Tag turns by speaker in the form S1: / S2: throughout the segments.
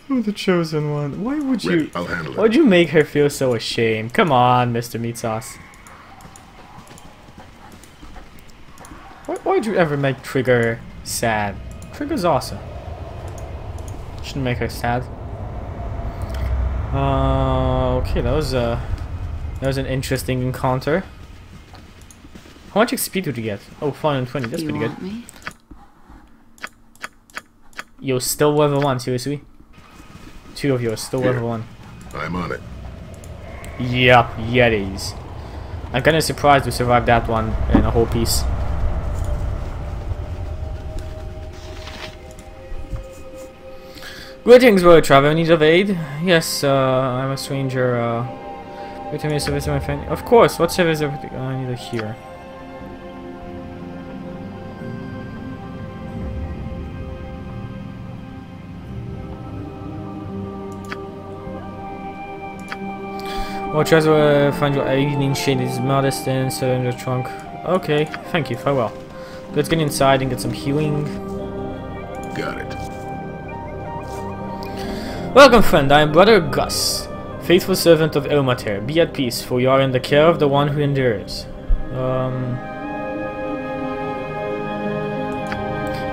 S1: The chosen one. Why would you?
S2: Ready, I'll handle it.
S1: Why'd you make her feel so ashamed? Come on, Mr. Meat Sauce. Why'd you ever make Trigger sad? Trigger's awesome. Shouldn't make her sad. Okay, that was an interesting encounter. How much XP did you get? Oh, 420. That's pretty good.
S3: Me?
S1: You're still level 1, seriously? Two of you are still level 1.
S2: I'm on it.
S1: Yep, Yetis. I'm kinda surprised we survived that one in a whole piece. Greetings, world traveler. Need of aid? Yes, I'm a stranger. Return me a service to my friend. Of course. What service? I need it here. Well, traveler, find your evening shade is modest and surrender trunk. Okay, thank you. Farewell. Let's get inside and get some healing.
S2: Got it.
S1: Welcome, friend. I am Brother Gus, faithful servant of Ilmater. Be at peace, for you are in the care of the one who endures.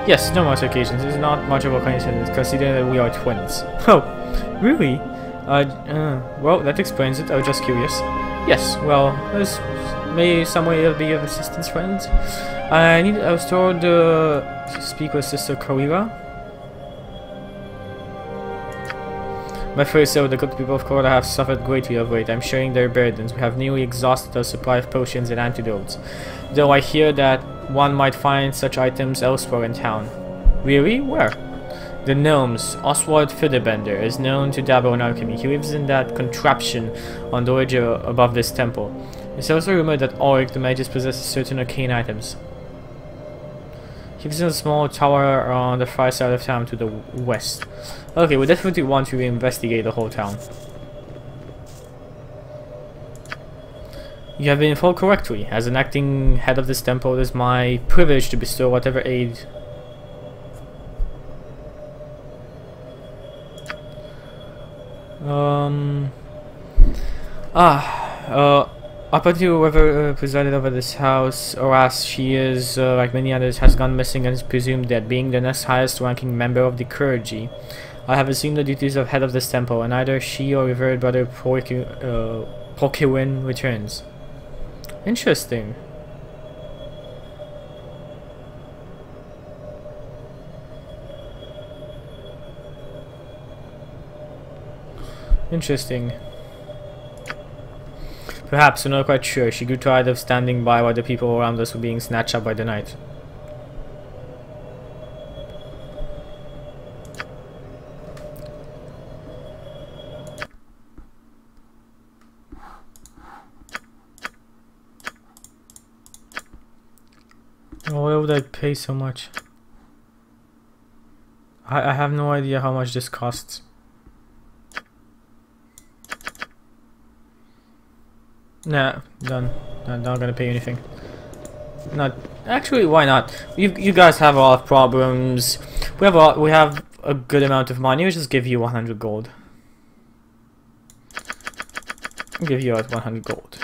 S1: Yes, no much occasions. It is not much of a coincidence, considering that we are twins. Oh, really? Well, that explains it. I was just curious. Yes, well, there's maybe some way to be of assistance, friends. I was told to speak with Sister Karira. My first with the good people of Korra have suffered greatly of late. I'm sharing their burdens. We have nearly exhausted our supply of potions and antidotes, though I hear that one might find such items elsewhere in town. Really? Where? The gnomes. Oswald Fiddlebender is known to dabble in alchemy. He lives in that contraption on the ridge above this temple. It's also rumored that Ulrich the Magus possesses certain arcane items. He lives in a small tower on the far side of town to the west. Okay, we definitely want to investigate the whole town. You have been informed correctly. As an acting head of this temple, it is my privilege to bestow whatever aid. Up until whoever presided over this house, or as she is, like many others, has gone missing and is presumed dead, being the next highest ranking member of the clergy. I have assumed the duties of head of this temple, and either she or revered brother Pokewin returns. Interesting. Interesting. Perhaps, we're not quite sure. She grew tired of standing by while the people around us were being snatched up by the night. Why would I pay so much? I have no idea how much this costs. Nah, done. Not gonna pay anything. Not actually. Why not? You guys have a lot of problems. We have a good amount of money. We'll just give you 100 gold. I'll give you 100 gold.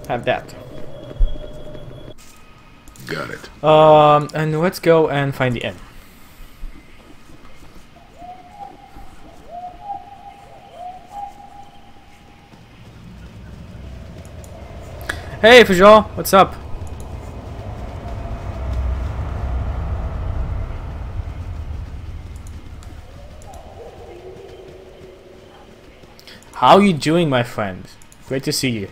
S1: Have that.
S2: Got it.
S1: And let's go and find the inn. Hey, Fajal, what's up? How are you doing, my friend? Great to see you.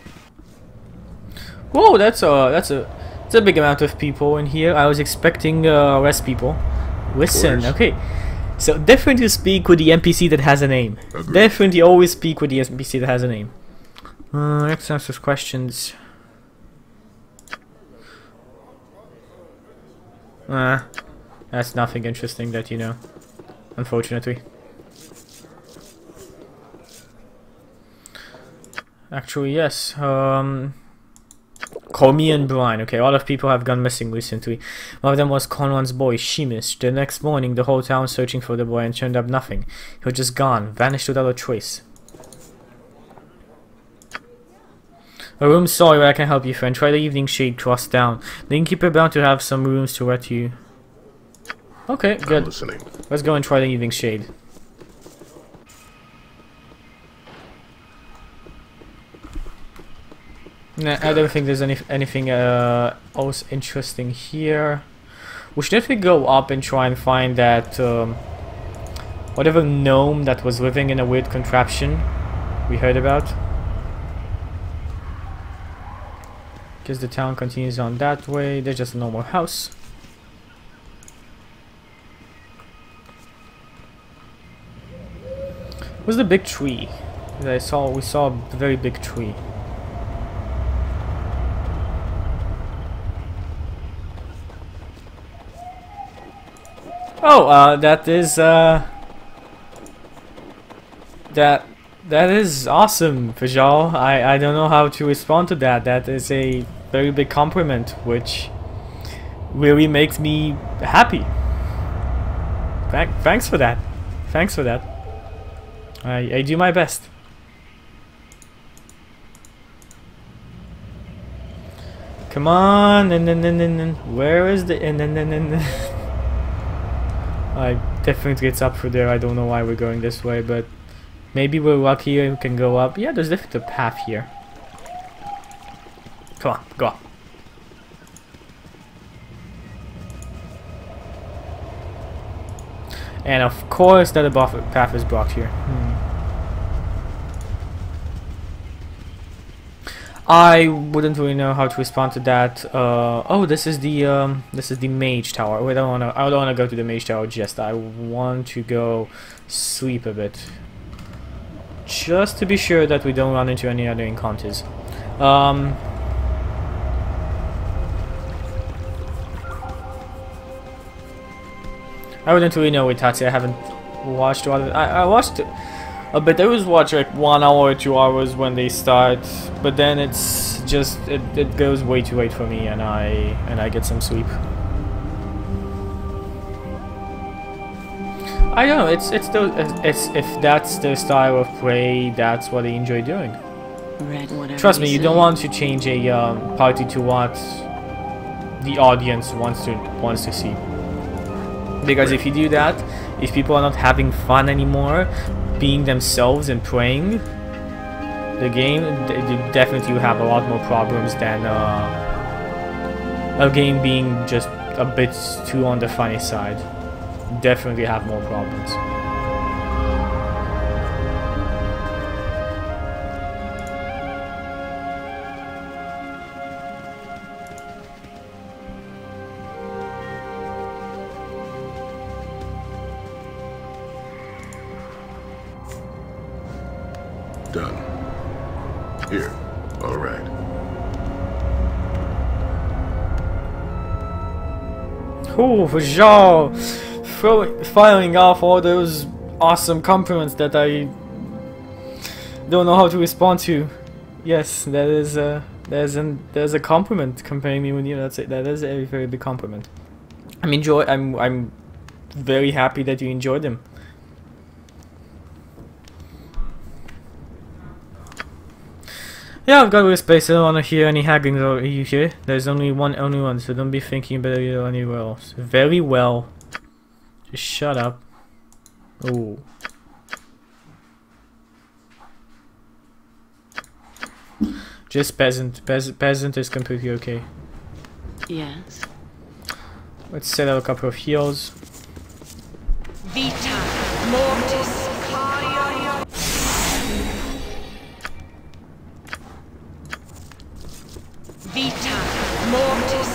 S1: Whoa, that's a big amount of people in here. I was expecting less people. Listen, okay. So definitely speak with the NPC that has a name.
S2: Agreed.
S1: Definitely always speak with the NPC that has a name. Let's answer questions. That's nothing interesting that you know, unfortunately. Actually, yes. Cormier and Brian. Okay, a lot of people have gone missing recently. One of them was Conran's boy, Sheemish. The next morning, the whole town searching for the boy and turned up nothing. He was just gone, vanished without a trace. A room, sorry, where I can help you, friend. Try the evening shade cross down. The innkeeper bound to have some rooms to let you. Okay, good.
S2: I'm listening.
S1: Let's go and try the evening shade. Nah, I don't think there's anything else interesting here. We should definitely go up and try and find that whatever gnome that was living in a weird contraption we heard about. Because the town continues on that way. There's just a normal house. Where's the big tree? We saw a very big tree. Oh, that is that is awesome, Vijal. I don't know how to respond to that. That is a very big compliment, which really makes me happy. Thanks for that. Thanks for that. I do my best. Come on, and where is the and I definitely it's up for there. I don't know why we're going this way, but maybe we're lucky and we can go up. Yeah, there's definitely a path here. Come on, go up. And of course that above path is blocked here. I wouldn't really know how to respond to that. Oh, this is the mage tower. Wait, I don't wanna go to the mage tower just. I want to go sleep a bit, just to be sure that we don't run into any other encounters. I wouldn't really know with Tatsi. I haven't watched a lot of it. I watched a bit. I always watch like 1 hour or 2 hours when they start, but then it's just it goes way too late for me, and I get some sleep. I don't know. It's if that's their style of play, that's what they enjoy doing. Trust me, you don't want to change a party to what the audience wants to see. Because if you do that, if people are not having fun anymore, being themselves and playing the game, they definitely have a lot more problems than a game being just a bit too on the funny side. Definitely have more problems.
S2: Done. Here. All right.
S1: Oh, Vijal! Firing off all those awesome compliments that I don't know how to respond to. Yes, that is there's a compliment comparing me with you. That's it. That is a very big compliment. I'm very happy that you enjoyed them. Yeah, I've got a space. I don't want to hear any haggling over you here. There's only one, so don't be thinking about it anywhere else. Very well. Just shut up. Oh. Just peasant. Peasant is completely okay.
S3: Yes.
S1: Let's set up a couple of heals.
S3: Vita Mortis. Vita Mortis.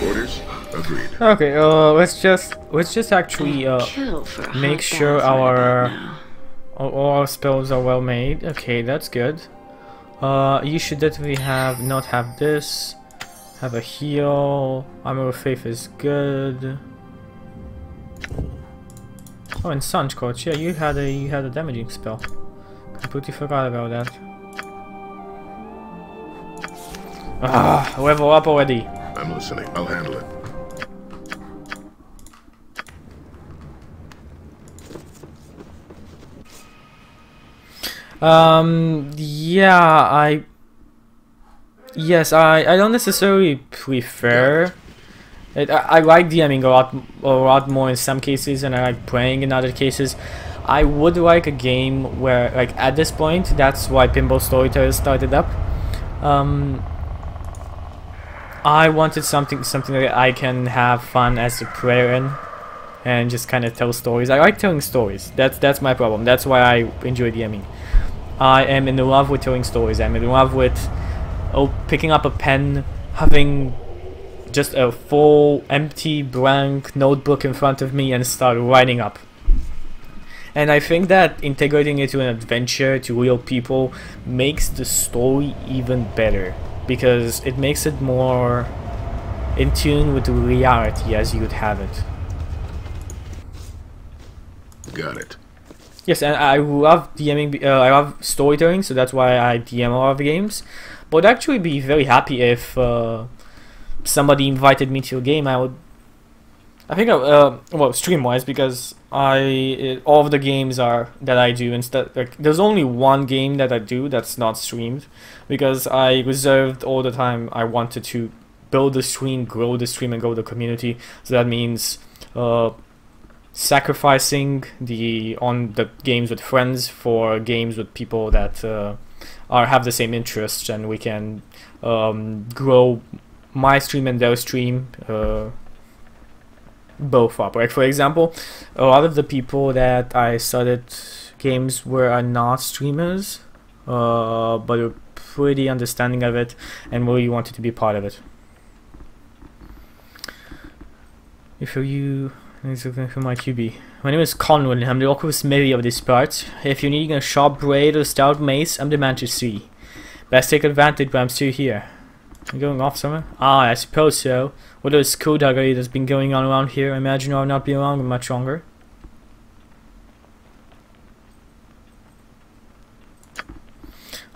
S2: Orders? Agreed.
S1: Okay, let's just actually make sure all our spells are well made. Okay, that's good. You should definitely not have this. Have a heal. Armor of Faith is good. Oh, and Sunch Coach. Yeah, you had a damaging spell. Completely forgot about that. Ah, level up already.
S2: I'm listening. I'll handle it.
S1: Yeah, yes, I don't necessarily prefer it. I like DMing a lot more in some cases, and I like playing in other cases. I would like a game where, like, at this point, that's why Pinball Storytellers started up. I wanted something that I can have fun as a player in, and just kind of tell stories. I like telling stories. That's my problem. That's why I enjoy DMing. I am in love with telling stories. I'm in love with picking up a pen, having just a full empty blank notebook in front of me and start writing up. And I think that integrating it to an adventure, to real people, makes the story even better, because it makes it more in tune with the reality as you would have it.
S2: Got it.
S1: Yes, and I love DMing, I love storytelling, so that's why I DM a lot of games. But I'd actually be very happy if somebody invited me to a game. I think, well, stream-wise, because all of the games that I do, instead, like, there's only one game that I do that's not streamed, because I reserved all the time I wanted to build the stream, grow the stream, and grow the community. So that means sacrificing on the games with friends for games with people that have the same interests, and we can grow my stream and their stream both up. Like, for example, a lot of the people that I started games are not streamers, but are pretty understanding of it and really wanted to be part of it. If you looking for my QB. My name is Conwyn, I'm the local smithy of this part. If you're needing a sharp blade or stout mace, I'm the man to see. Best take advantage while I'm still here. You going off somewhere? Ah, I suppose so. With the skullduggery that's been going on around here, I imagine I'll not be around much longer.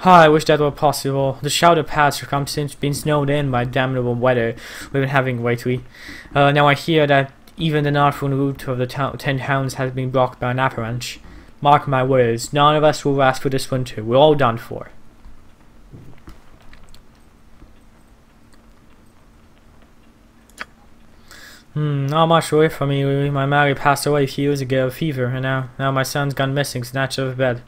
S1: I wish that were possible. The Shouted Pass have since been snowed in by damnable weather we've been having lately. Now I hear that even the northern route of the 10 towns has been blocked by an avalanche. Mark my words, none of us will last for this winter. We're all done for. Not much away from me, really. My Mary passed away a few years ago of fever, and now my son's gone missing, snatched out of bed.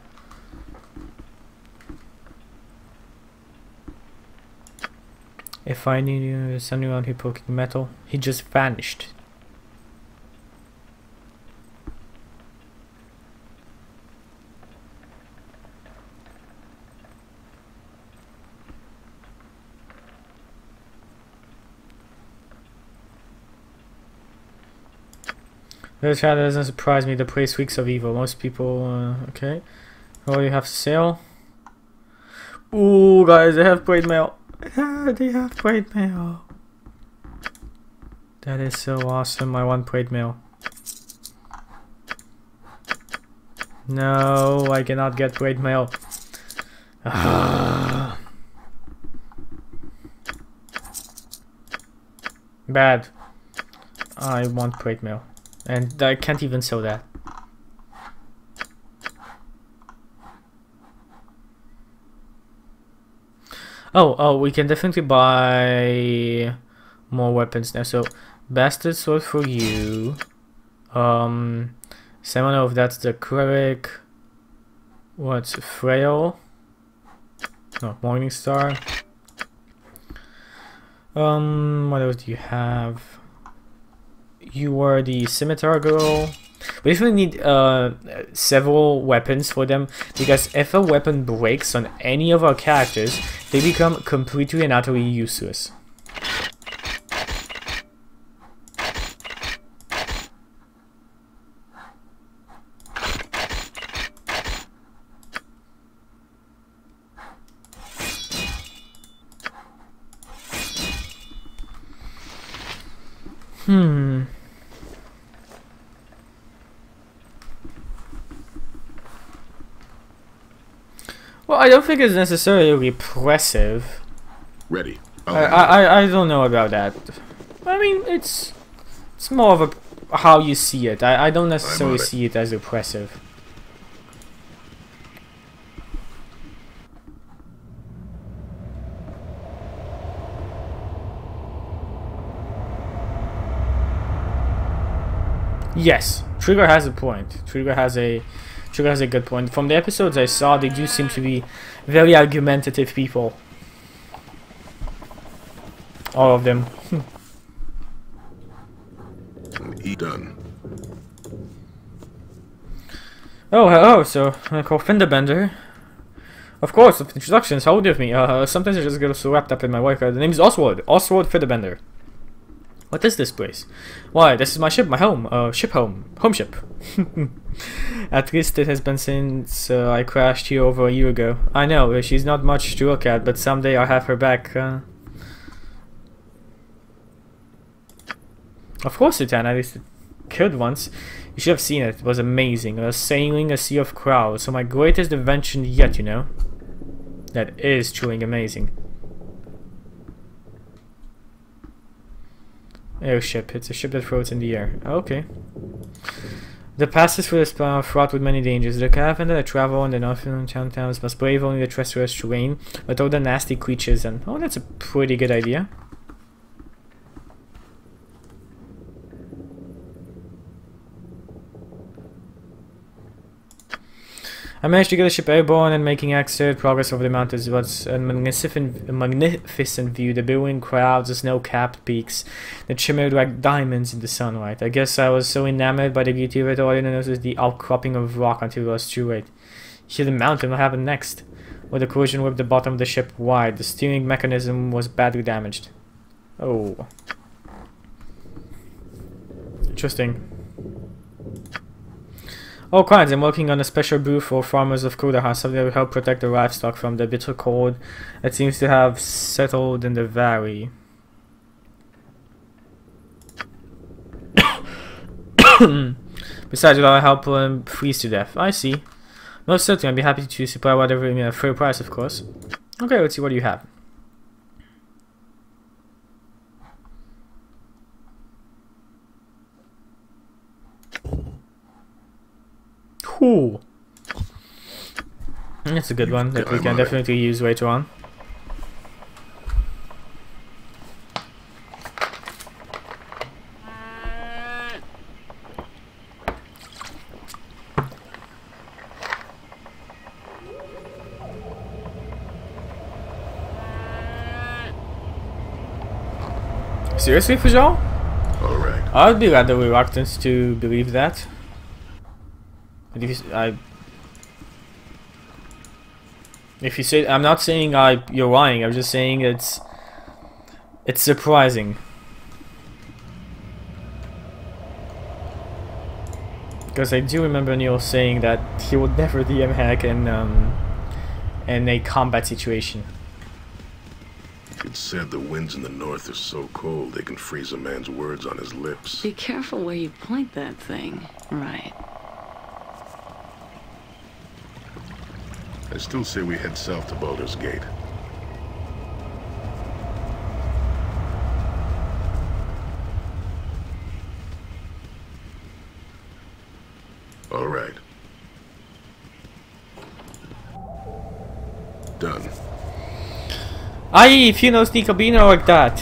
S1: If I knew someone who poked metal, he just vanished. This shadow doesn't surprise me. The place reeks of evil. Most people, okay. What do you have to sell? Ooh, guys, they have plate mail. They have plate mail. That is so awesome. I want plate mail. No, I cannot get plate mail. Bad. I want plate mail. And I can't even sell that. Oh, we can definitely buy more weapons now. So, bastard sword for you. Seminole, that's the cleric. What's frail? No, Morning Star. What else do you have? You are the scimitar girl. We definitely need several weapons for them, because if a weapon breaks on any of our characters, they become completely and utterly useless. Well, I don't think it's necessarily repressive.
S2: Ready. I'll handle it.
S1: I don't know about that. I mean, it's more of a how you see it. I don't necessarily
S2: I'm on it.
S1: see it as oppressive. Yes, Trigger has a point. Trigger has a good point. From the episodes I saw, they do seem to be very argumentative people. All of them.
S2: Done.
S1: Oh, hello. So I call Fenderbender. Of course, with introductions, hold with me. Sometimes I just get so wrapped up in my work. The name is Oswald. Oswald Fenderbender. What is this place? Why, this is my ship, my home. Ship home. Home ship. At least it has been since I crashed here over a year ago. I know, she's not much to look at, but someday I'll have her back. Of course it can, at least it could once. You should have seen it. It was amazing. I was sailing a sea of crowds. So my greatest invention yet, you know. That is truly amazing. Airship. It's a ship that floats in the air. Okay. The passes through this planet are fraught with many dangers. The caravan that I travel on the northern towns must brave only the treacherous terrain, but all the nasty creatures and... Oh, that's a pretty good idea. I managed to get the ship airborne and making excellent progress over the mountains. It was a magnificent view. The billowing crowds, the snow-capped peaks that shimmered like diamonds in the sunlight. I guess I was so enamored by the beauty of it all I didn't notice the outcropping of rock until it was too late. Here the mountain, what happened next? Well, the collision ripped the bottom of the ship wide. The steering mechanism was badly damaged. Oh. Interesting. All kinds. I'm working on a special brew for farmers of Kudahar, something that will help protect the livestock from the bitter cold that seems to have settled in the valley. Besides, without help, will freeze to death. I see. Most certainly, I'd be happy to supply whatever in a fair price, of course. Okay, let's see what you have. Ooh. That's a good one that we can definitely use later on. Seriously, Fujal?
S2: Alright.
S1: I'd be rather reluctant to believe that. If you say, I'm not saying you're lying. I'm just saying it's surprising. Because I do remember Neil saying that he would never DM hack in a combat situation.
S2: It's said the winds in the north are so cold they can freeze a man's words on his lips.
S3: Be careful where you point that thing. Right.
S2: I still say we head south to Baldur's Gate. All right. Done.
S1: If you know Sneakabino like that.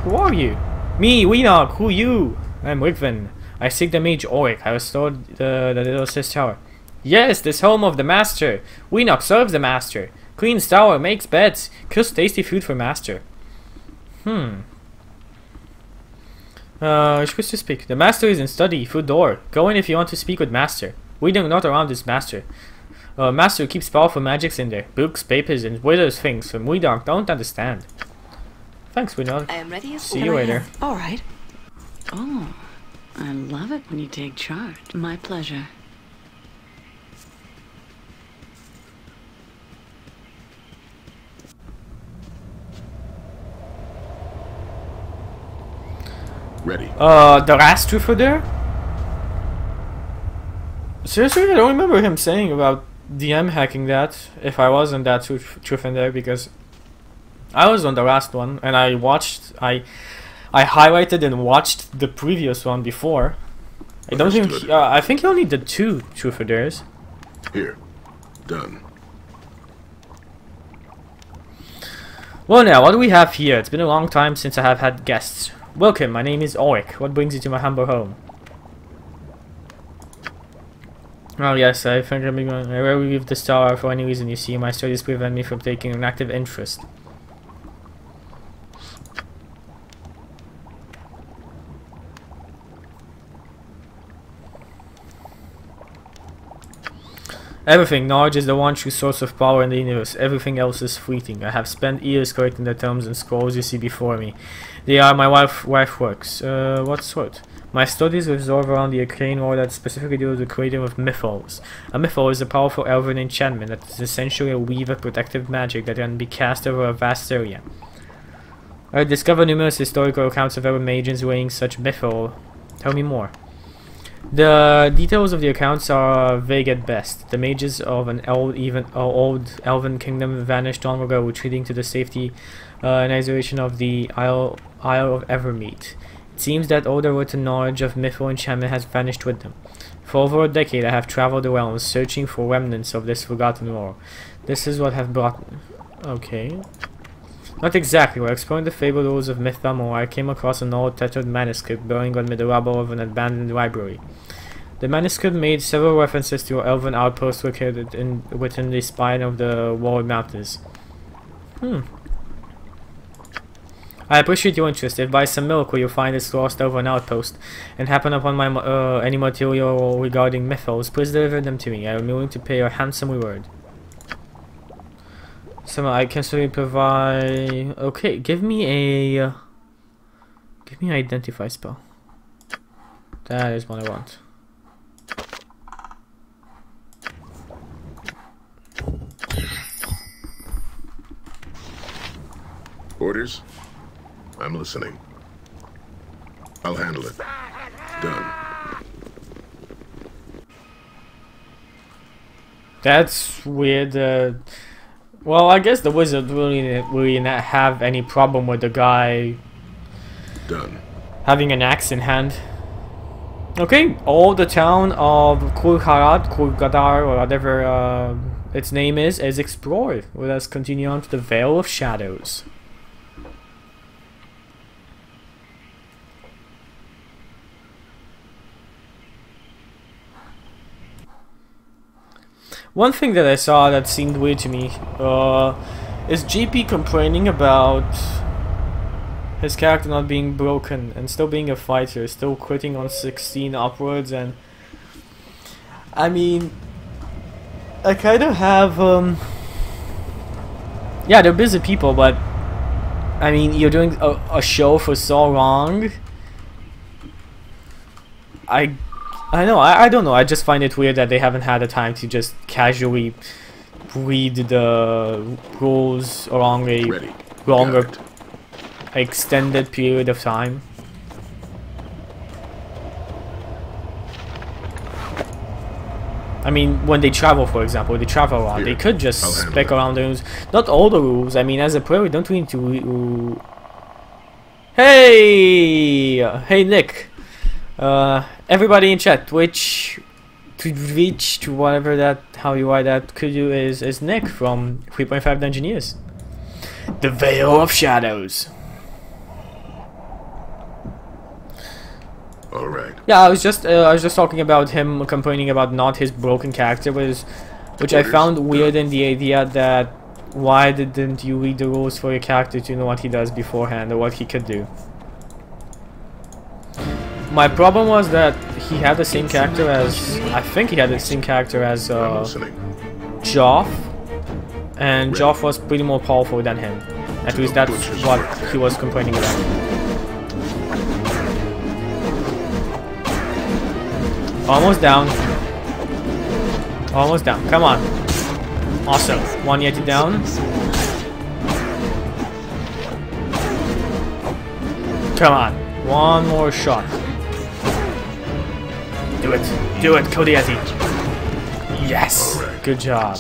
S1: Who are you? Me, Weenog, who you? I'm Ricven. I seek the mage Auric. I restored the little sis tower. Yes, this home of the master. Weenog serves the master. Cleans tower, makes beds, cooks tasty food for master. You're supposed to speak. The master is in study, through door. Go in if you want to speak with master. Weenog not around this master. Master keeps powerful magics in there. Books, papers, and withers things from Weenog don't understand. Thanks, Weenog.
S3: I am ready as
S1: See you later.
S3: All right. Oh, I love it when you take charge. My pleasure.
S2: Ready.
S1: The last truther there? Seriously, I don't remember him saying about DM hacking that, if I wasn't that truther there, because I was on the last one, and I highlighted and watched the previous one before. I don't think. I think you only did 2 truth or dares.
S2: Here. Done.
S1: Well, now what do we have here? It's been a long time since I have had guests. Welcome. My name is Orik. What brings you to my humble home? Oh yes, I think I rarely leave the star for any reason. You see, my studies prevent me from taking an active interest. Everything. Knowledge is the one true source of power in the universe. Everything else is fleeting. I have spent years collecting the tomes and scrolls you see before me. They are my life works. What sort? My studies revolve around the arcane lore that specifically deals with the creating of mythos. A mythos is a powerful elven enchantment that is essentially a weave of protective magic that can be cast over a vast area. I discovered numerous historical accounts of elven mages weighing such mythos. Tell me more. The details of the accounts are vague at best. The mages of an old elven kingdom vanished long ago, retreating to the safety and isolation of the Isle of Evermeet. It seems that all the written knowledge of mythical enchantment has vanished with them. For over a decade I have traveled the realms, searching for remnants of this forgotten lore. This is what have brought... Okay. Not exactly. While exploring the fabled rules of Mythamor, I came across an old tattered manuscript burning amid the rubble of an abandoned library. The manuscript made several references to an elven outpost located within the spine of the walled mountains. I appreciate your interest. If by some miracle you find this lost elven outpost and happen upon my any material regarding mythos, please deliver them to me. I am willing to pay a handsome reward. So I can certainly provide. Okay, give me an identify spell. That is what I want.
S2: Orders? I'm listening. I'll handle it. Done.
S1: That's weird. Well, I guess the wizard really not have any problem with the guy
S2: Done.
S1: having an axe in hand. Okay, all the town of Kulgadar, or whatever its name is explored. Let us continue on to the Vale of Shadows. One thing that I saw that seemed weird to me is GP complaining about his character not being broken and still being a fighter, still quitting on 16 upwards. And I mean, I kind of have yeah, they're busy people, but I mean, you're doing a show for so long. I know, I don't know, I just find it weird that they haven't had the time to just casually read the rules along a longer, extended period of time. I mean, when they travel, for example, they travel a lot, they could just spec around the rules. Not all the rules, I mean, as a player, we don't need to... Hey, Nick! Everybody in chat, Twitch, to whatever that, how you write that, could you, is Nick from 3.5 Dungeoneers. The Vale of Shadows.
S2: Alright.
S1: Yeah, I was just talking about him complaining about not his broken character, which I found weird in the idea that why didn't you read the rules for your character to know what he does beforehand or what he could do. My problem was that he had the same character as, I think he had the same character as Joff, and Joff was pretty more powerful than him. At least that's what he was complaining about. Almost down. Almost down. Come on. Awesome. One Yeti down. Come on. One more shot. Do it. Do it. Kill the Yeti. Yes. Right. Good job.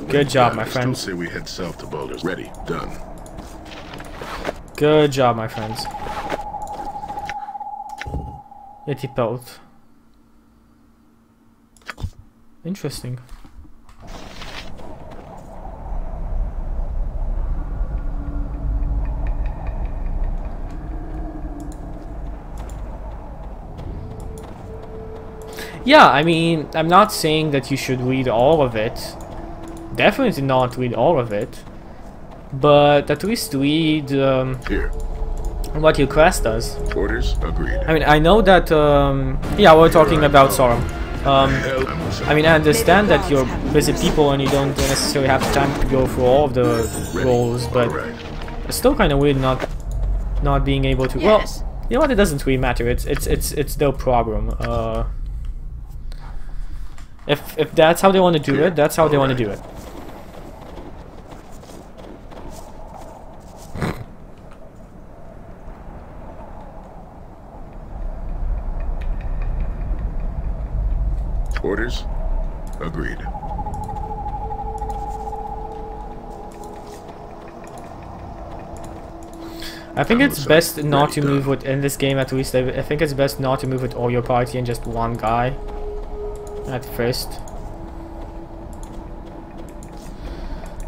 S1: Good job, my friend.
S2: Still say we head south to Boulders. Ready. Done.
S1: Good job, my friends. Yeti pelt. Interesting. Yeah, I mean, I'm not saying that you should read all of it. Definitely not read all of it. But at least read
S2: Here.
S1: what your quest does.
S2: Orders agreed.
S1: I mean, I know that, yeah, we're talking about Sauron. I mean, I understand that you're busy people and you don't necessarily have time to go through all of the roles, but it's still kind of weird not being able to. Well, you know what? It doesn't really matter. It's their problem. If that's how they want to do it, that's how they want to do it.
S2: Orders agreed.
S1: I think it's best not to move with, in this game at least, I think it's best not to move with all your party and just one guy at first.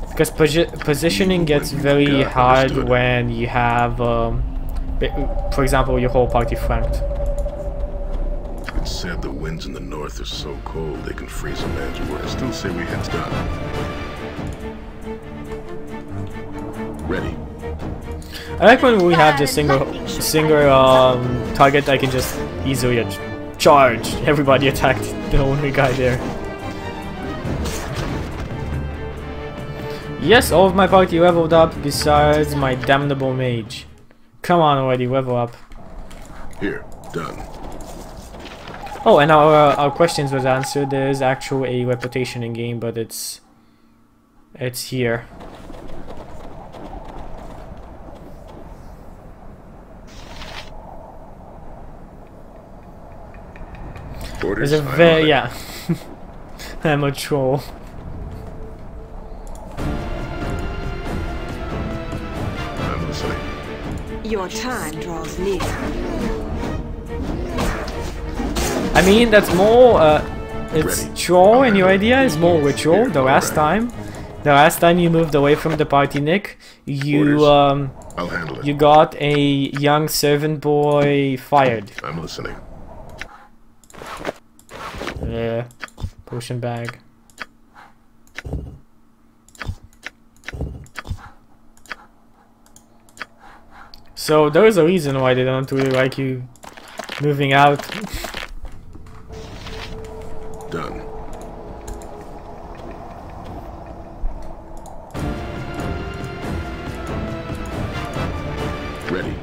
S1: Because positioning gets very hard when you have, for example, your whole party flanked.
S2: It's said the winds in the north are so cold they can freeze a man's work. I still say we head done. Ready.
S1: I like when we have the single target. I can just easily charge. Everybody attacked the only guy there. Yes, all of my party leveled up besides my damnable mage. Come on already, level up.
S2: Here, done.
S1: Oh, and our questions was answered. There is actually a reputation in game, but it's here.
S2: Orders,
S1: There's a very yeah. I'm a troll.
S2: I'm listening.
S4: Your time draws near.
S1: I mean, that's more. It's troll, and your idea is more ritual. The last time you moved away from the party, Nick, you
S2: I'll handle it.
S1: you got a young servant boy fired.
S2: I'm listening.
S1: Yeah, potion bag. So there is a reason why they don't really like you moving out.
S2: Done. Ready.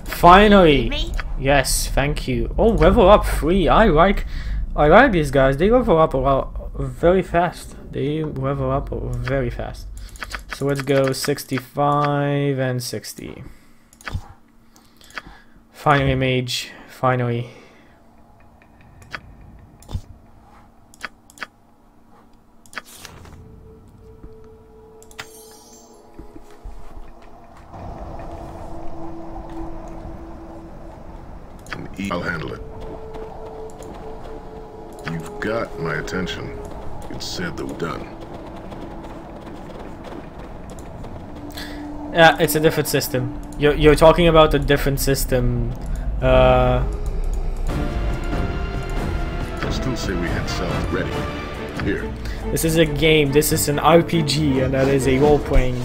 S1: Finally! Yes, thank you. Oh, level up 3. I like these guys. They level up a lot, very fast. They level up very fast. So let's go 65 and 60. Finally, mage. Finally.
S2: I'll handle it. You've got my attention. It's said that we're done.
S1: Yeah, it's a different system. You're talking about a different system.
S2: I still say we head south. Ready. Here.
S1: This is a game. This is an RPG, and that is a role-playing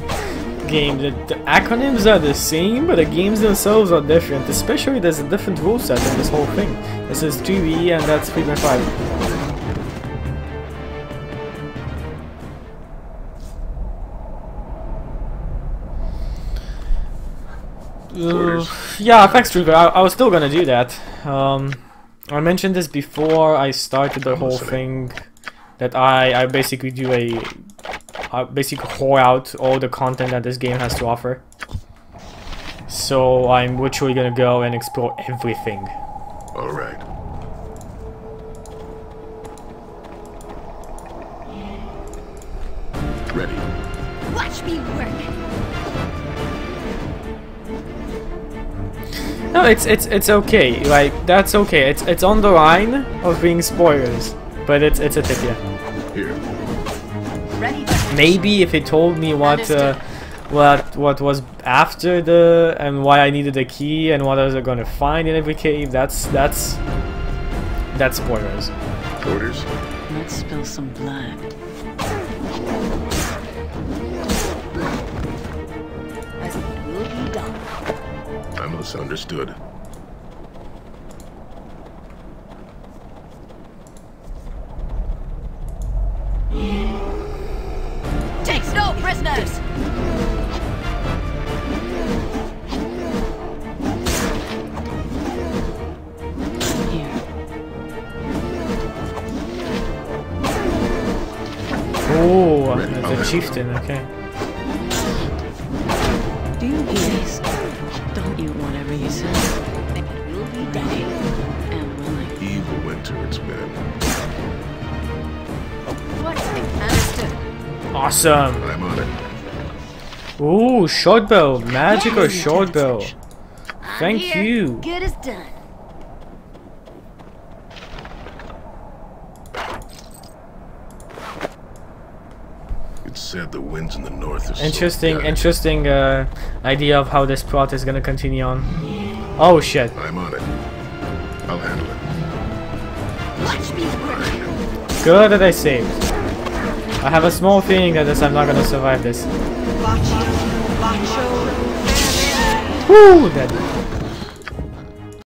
S1: game. The acronyms are the same, but the games themselves are different. Especially, there's a different rule set in this whole thing. This is 2E, and that's 3.5. Yeah, thanks, Trooper. I was still gonna do that. I mentioned this before I started the whole thing, that I basically do I basically whore out all the content that this game has to offer. So I'm literally gonna go and explore everything.
S2: All right. Ready.
S5: Watch me work.
S1: No, it's okay. Like that's okay. It's on the line of being spoilers, but it's a tip, yeah.
S2: Here.
S5: Ready to
S1: Maybe if it told me what what was after the and why I needed a key and what I was gonna find in every cave, that's spoilers.
S2: Orders.
S3: Let's spill some blood.
S5: as it will be done.
S2: I'm misunderstood.
S5: Takes no prisoners.
S3: Here.
S1: Oh, that's a chieftain. Okay.
S3: Do you please? Don't you whatever you say?
S5: It will be
S3: Ready
S5: done.
S3: and willing.
S2: Evil went to its men.
S5: What? Understood.
S1: Awesome.
S2: I'm on it.
S1: Ooh, short bow, magic or
S5: Yes,
S1: short bow?
S5: I'm
S1: Thank
S5: here.
S1: you.
S5: Good as done.
S2: It's said the winds in the north are
S1: Interesting,
S2: so
S1: interesting idea of how this plot is gonna continue on. Oh shit.
S2: I'm on it. I'll handle it.
S5: Watch me work.
S1: Good that I saved. I have a small feeling that I'm not gonna survive this. Woo! Dead.